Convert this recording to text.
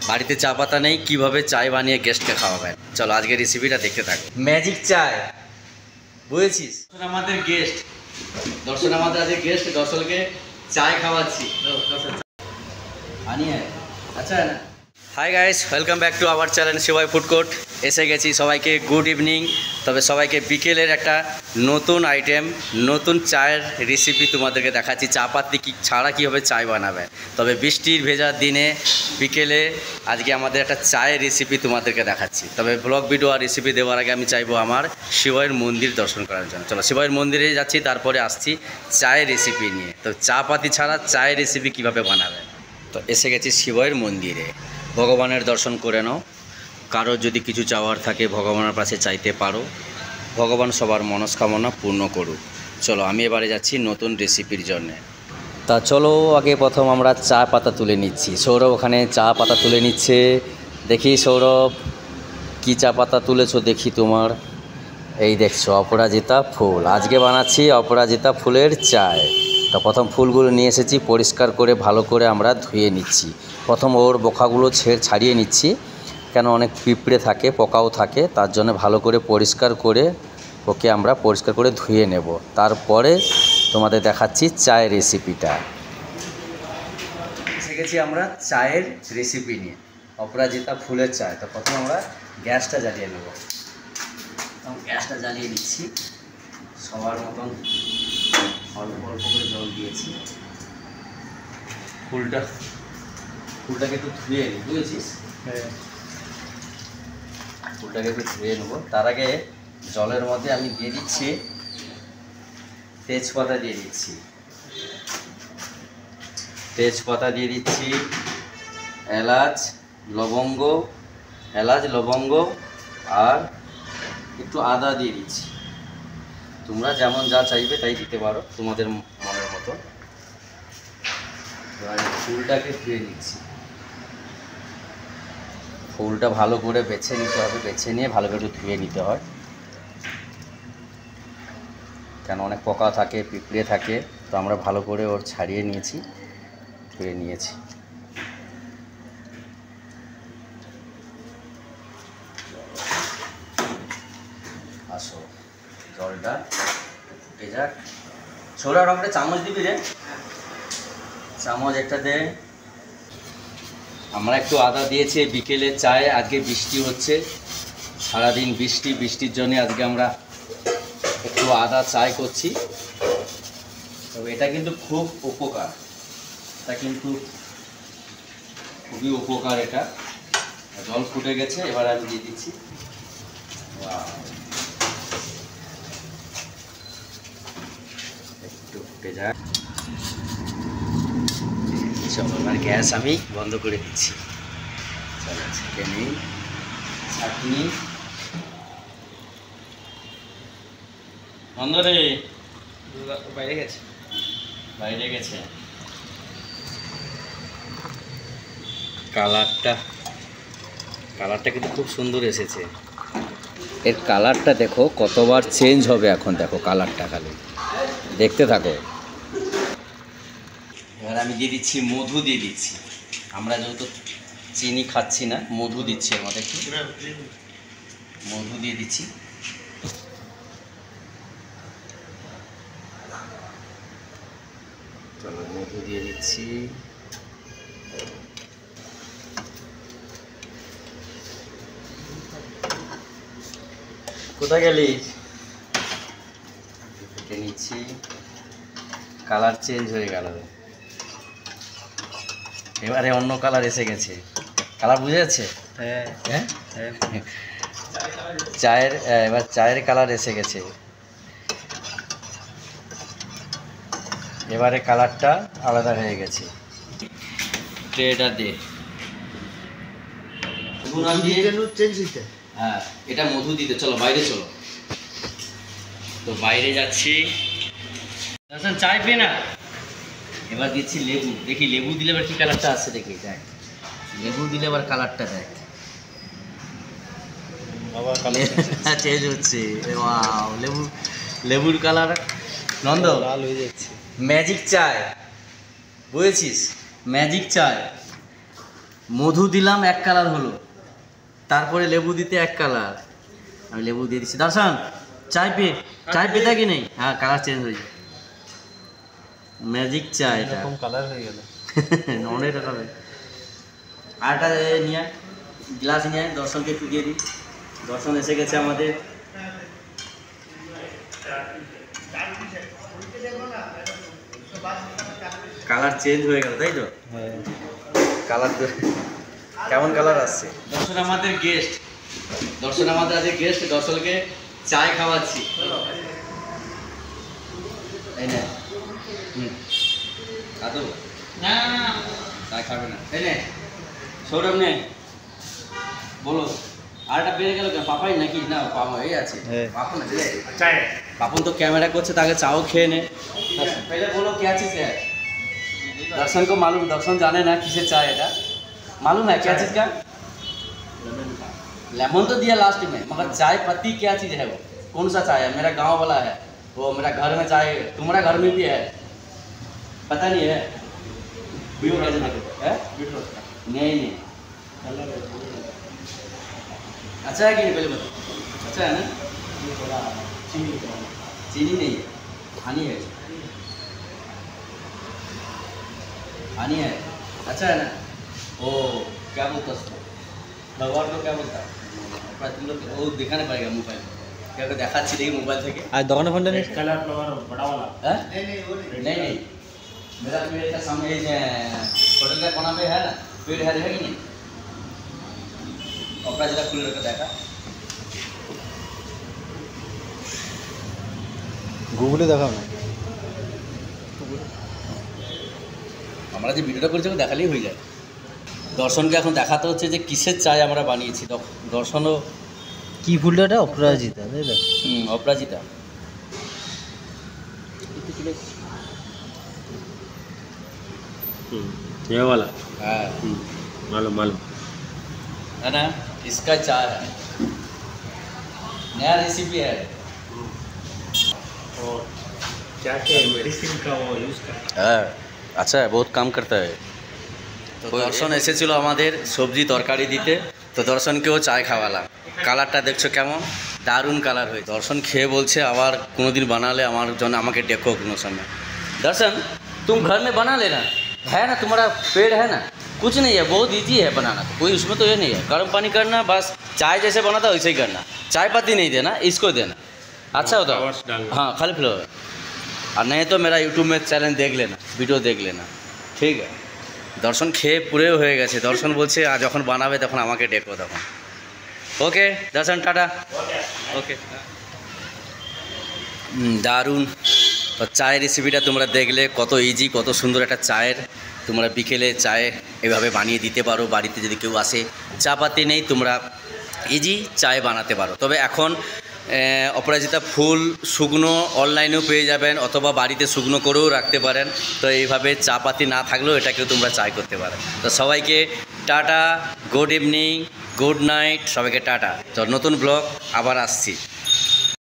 বাড়িতে চা পাতা নেই, কিভাবে চায় বানিয়ে গেস্টকে খাওয়াবেন। চলো আজকে রেসিপিটা দেখতে থাকো। ম্যাজিক চায়, বুঝেছিস? আমাদের গেস্ট দর্শন, আমাদের আজকে গেস্ট দর্শনকে চায় খাওয়াচ্ছি। আনিয়ে আচ্ছা না। Hi guys, welcome back to our channel Shibai food court. এসে গেছি, সবাইকে গুড ইভিনিং। তবে সবাইকে বিকেলের একটা নতুন আইটেম, নতুন চায়ের রেসিপি তোমাদেরকে দেখাচ্ছি। চা পাতি কি ছাড়া কীভাবে চায় বানাবে। তবে বৃষ্টির ভেজার দিনে বিকেলে আজকে আমাদের একটা চায়ের রেসিপি তোমাদেরকে দেখাচ্ছি। তবে ব্লগ ভিডিও আর রেসিপি দেওয়ার আগে আমি চাইবো আমার শিবাইয়ের মন্দির দর্শন করার জন্য। চলো শিবাইয়ের মন্দিরে যাচ্ছি, তারপরে আসছি চায়ের রেসিপি নিয়ে। তো চা পাতি ছাড়া চায়ের রেসিপি কীভাবে বানাবে। তো এসে গেছি শিবাইয়ের মন্দিরে, ভগবানের দর্শন করে নাও। কারোর যদি কিছু চাওয়ার থাকে ভগবানের কাছে চাইতে পারো, ভগবান সবার মনস্কামনা পূর্ণ করুক। চলো আমি এবারে যাচ্ছি নতুন রেসিপির জন্যে। তা চলো আগে প্রথম আমরা চা পাতা তুলে নিচ্ছি। সৌরভ ওখানে চা পাতা তুলে নিচ্ছে। দেখি সৌরভ কি চা পাতা তুলেছো দেখি তোমার। এই দেখছো অপরাজিতা ফুল, আজকে বানাচ্ছি অপরাজিতা ফুলের চায়। তো প্রথম ফুলগুলো নিয়ে এসেছি, পরিষ্কার করে ভালো করে আমরা ধুয়ে নিচ্ছি। প্রথম ওর বোকাগুলো ছাড়িয়ে নিচ্ছি, কেন অনেক পিঁপড়ে থাকে, পোকাও থাকে, তার জন্য ভালো করে পরিষ্কার করে ওকে আমরা পরিষ্কার করে ধুয়ে নেব। তারপরে তোমাদের দেখাচ্ছি চায়ের রেসিপিটা। এসে গেছি আমরা চায়ের রেসিপি নিয়ে, অপরাজিতা ফুলের চায়। তো প্রথমে আমরা গ্যাসটা জ্বালিয়ে নেব। গ্যাসটা জ্বালিয়ে নিচ্ছি, সবার মতন অল্প অল্প করে জল দিয়েছি। ফুলটাকে একটু ধুয়ে নিই, বুঝেছিস? হ্যাঁ, ফুলটাকে একটু ধুয়ে নেবো। তার আগে জলের মধ্যে আমি দিয়ে দিচ্ছি তেজপাতা, দিয়ে দিচ্ছি তেজপাতা, দিয়ে দিচ্ছি এলাচ লবঙ্গ আর একটু আদা দিয়ে দিচ্ছি। তোমরা যেমন যা চাইবে তাই দিতে পারো, তোমাদের মনের মতো। এবার ফুলটাকে ধুয়ে নিচ্ছি। ফুলটা ভালো করে বেছে নিতে হবে, বেছে নিয়ে ভালো করে ধুয়ে নিতে হয়, কেন অনেক পোকা থাকে, পিঁপড়ে থাকে। তো আমরা ভালো করে ওর ছাড়িয়ে নিয়েছি, ধুয়ে নিয়েছি। আসো জলটা ফুটে যাক। ছোলা রকমের চামচ দিবি রে, চামচ একটা দে। আমরা একটু আদা দিয়েছি বিকেলে চায়ে। আজকে বৃষ্টি হচ্ছে, সারাদিন বৃষ্টির জন্য আজকে আমরা একটু আদা চায় করছি। তবে এটা কিন্তু খুব উপকার, এটা কিন্তু খুবই উপকার। এটা জল ফুটে গেছে, এবার আমি দিয়ে দিচ্ছি। একটু ফুটে যায়। চলো এবার গ্যাস আমি বন্ধ করে দিচ্ছি। চলো চিকেন চাটনি বন্ধ রে, বাইরে গেছে। কালারটা কিন্তু খুব সুন্দর এসেছে। এর কালারটা দেখো কতবার চেঞ্জ হবে এখন, দেখো কালারটা, খালি দেখতে থাকো। এবার আমি দিয়ে দিচ্ছি মধু, দিয়ে দিচ্ছি। আমরা যেহেতু চিনি খাচ্ছি না, মধু দিচ্ছি এর মধ্যে, একটু মধু দিয়ে দিচ্ছি। চলো মধু দিয়ে দিচ্ছি। কোথায় গেলি? কেটে নিচ্ছি। কালার চেঞ্জ হয়ে গেল, এবারে অন্য কালার এসে গেছে। কালার বুঝে যাচ্ছে? হ্যাঁ হ্যাঁ, চায়ের এবার চায়ের কালার এসে গেছে। এবারে কালারটা আলাদা হয়ে গেছে। ট্রেটা দে, হ্যাঁ এটা মধু দিতে। চলো বাইরে চলো। তো বাইরে যাচ্ছি, চায় পে না। এবার দিচ্ছি লেবু, দেখি লেবু দিলে এবার কি কালারটা আসছে, দেখি দেখ। লেবু দিলে এবার কালারটা দেখ, চেঞ্জ হচ্ছে। লেবুর কালার নন্দ লাল হয়ে যাচ্ছে। ম্যাজিক চায়, বুঝেছিস? ম্যাজিক চায়। মধু দিলাম এক কালার হলো, তারপরে লেবু দিতে এক কালার, আমি লেবু দিয়ে দিচ্ছি। দর্শন চাय পেতা কি নেই? হ্যাঁ কালার চেঞ্জ হয়ে যায়, ম্যাজিক চা এটা, এরকম কালার হয়ে গেল। অনেক রকম। আরটা নিয়ে গ্লাস নিয়ে দর্শনকে একটু দিয়ে দিই। দর্শন এসে গেছে আমাদের। কালার চেঞ্জ হয়ে গেল তাই তো? হ্যাঁ কালার কেমন কালার আসছে? দর্শন আমাদের গেস্ট, দর্শন আমাদের আজকে গেস্ট, দর্শনকে চায় খাওয়াচ্ছি। এই না কাদু না চায় খাবে না, এই নে সৌরভ নে বলো। আরটা বেড়ে গেল কেন? পাপাই নাকি? না পাপা এই আছে, পাপন আছে চায়। পাপন তো ক্যামেরা করছে, তাকে চাও খেয়ে নে। पहले बोलो क्या चीज़ है? दर्शन को मालूम, दर्शन जाने ना किसे चाय है, मालूम है क्या चीज़ का? लेमन तो दिया लास्ट में, मगर चाय पत्ती क्या चीज़ है वो? कौन सा चाय है? मेरा गांव वाला है वो, मेरा घर में चाय, तुम्हारा घर में भी है, पता नहीं है? वीडियो कैसे देखो है? नहीं अच्छा है कि नहीं पहले बताओ। अच्छा है ना? चीनी नहीं है, पानी है, पानी है। अच्छा है ना? ओ क्या बोलता है उसको, फ्लावर को क्या बोलता है? तुम लोग वो दिखाना पड़ेगा मोबाइल में, क्या देखा अच्छी देखिए मोबाइल से। आज दোकान फोन नहीं कलर फ्लावर बड़ा वाला नहीं मेरा पेड़ का सामने होटल का कोना पे है ना, पेड़ है कि नहीं? कपड़ा जरा खुले रखा देखा, গুগলে দেখাও না। আমরা যে ভিডিওটা করছি দেখালেই হয়ে যায়। দর্শনকে এখন দেখাতে হচ্ছে যে কিসের চায় আমরা বানিয়েছি। দর্শনও কি ফুলটা? এটা অপরাজিতা তাই তো? অপরাজিতা। ये वाला हाँ मालूम है ना, इसका चाय है, नया रेसिपी है। और क्या क्या मेडिसिन का वो यूज़ करता হ্যাঁ আচ্ছা বহুত কাম করতে হয়। তো দর্শন এসেছিল আমাদের সবজি তরকারি দিতে, তো দর্শনকেও চায় খাওয়ালাম। কালারটা দেখছো কেমন দারুণ কালার হয়েছে। দর্শন খেয়ে বলছে আবার কোনোদিন বানালে আমার জন্য আমাকে ডেকো কোনো समय। दर्शन तुम घर में बना लेना, है ना तुम्हारा पेड़ है ना, कुछ नहीं है, बहुत ईजी है बनाना, कोई उसमें तो ये नहीं है। गर्म पानी करना बस, चाय जैसे बना था वैसे ही करना, चाय पत्ती नहीं देना, इसको देना। अच्छा होता flowers डालना। हाँ खाली फ्लावर, और नहीं तो मेरा यूट्यूब में चैनल देख लेना, ভিডিও দেখ लेना, ঠিক আছে। দর্শন খেয়ে পুরেও হয়ে গেছে। দর্শন বলছে আর যখন বানাবে তখন আমাকে ডেকো তখন। ওকে দর্শন টাটা। ওকে দারুণ। তো চায়ের রেসিপিটা তোমরা দেখলে কত ইজি, কত সুন্দর একটা চায়ের, তোমরা বিকেলে চায়ে এভাবে বানিয়ে দিতে পারো। বাড়িতে যদি কেউ আসে চা পাতি নেই, তোমরা ইজি চায় বানাতে পারো। তবে এখন অপরাজিতা ফুল শুকনো অনলাইনেও পেয়ে যাবেন, অথবা বাড়িতে শুকনো করেও রাখতে পারেন। তো এইভাবে চা পাতি না থাকলেও এটাকেও তোমরা চায় করতে পারো। তো সবাইকে tata, good evening, good night, সবাইকে টাটা। তো নতুন ব্লগ আবার আসছি।